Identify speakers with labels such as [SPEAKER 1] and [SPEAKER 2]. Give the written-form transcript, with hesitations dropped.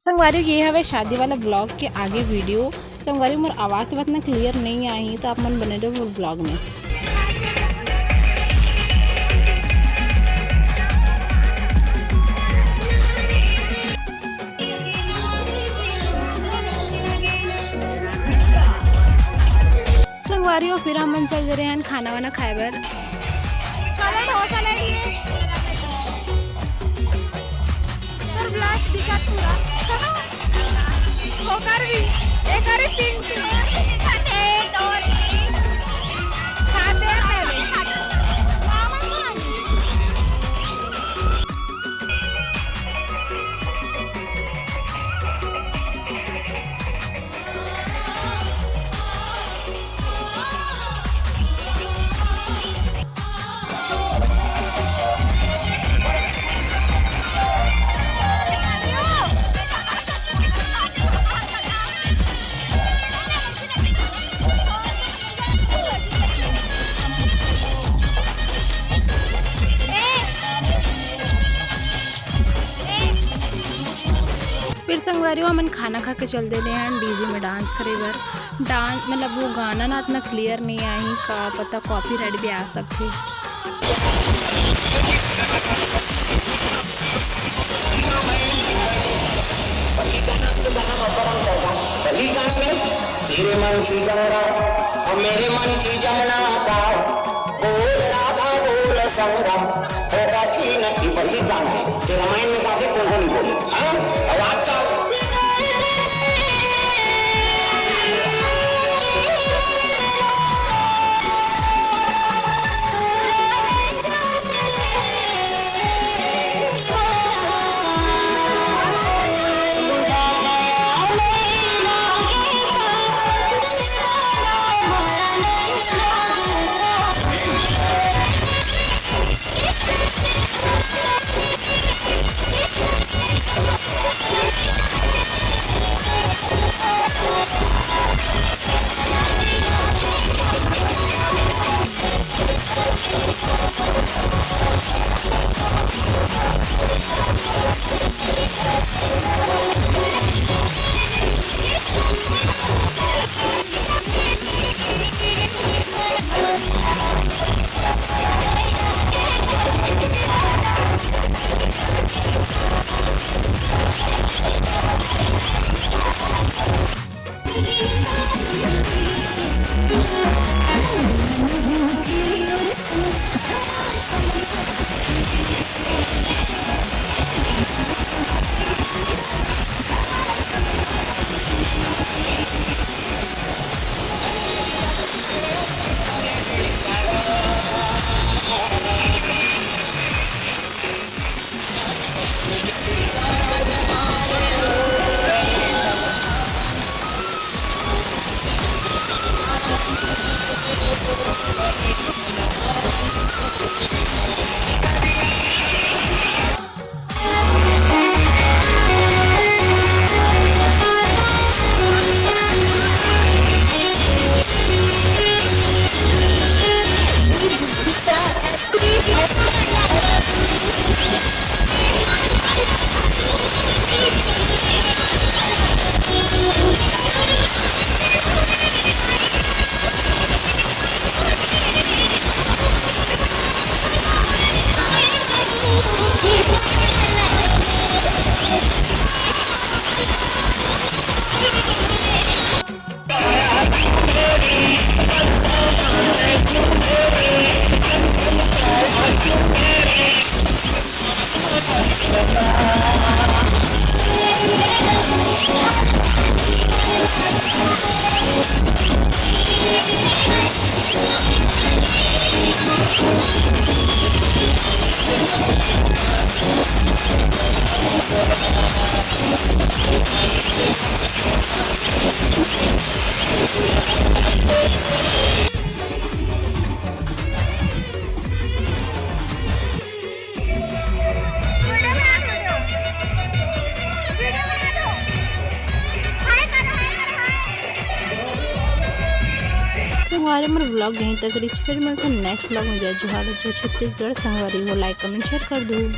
[SPEAKER 1] संगवारी ये हवे शादी वाला ब्लॉग के आगे वीडियो। संगवारी मोर आवाज़ तो इतना क्लियर नहीं आई तो आप मन बने रहो मोर ब्लॉग में। संगवारी फिर हम चल रहे हैं खाना वाना खाए बर। फिर संगवारी हमन खाना खा के चल दे रहे हैं डीजे में डांस करे बर। डांस मतलब वो गाना ना इतना क्लियर नहीं आई का पता कॉपीराइट भी आ सकती।
[SPEAKER 2] तेरे मन की गंगा और मेरे मन की जमुना का बोल राधा बोल संगम होगा कि नहीं वही गाना है। तेरा माइंड में गा के कौन नहीं बोली आवाज का
[SPEAKER 1] हमारे मेरा व्लॉग यहीं तक। इस फिर मिलते हैं नेक्स्ट व्लॉग में। जय जोहार, जो छत्तीसगढ़ संगवारी वो लाइक कमेंट शेयर कर दो।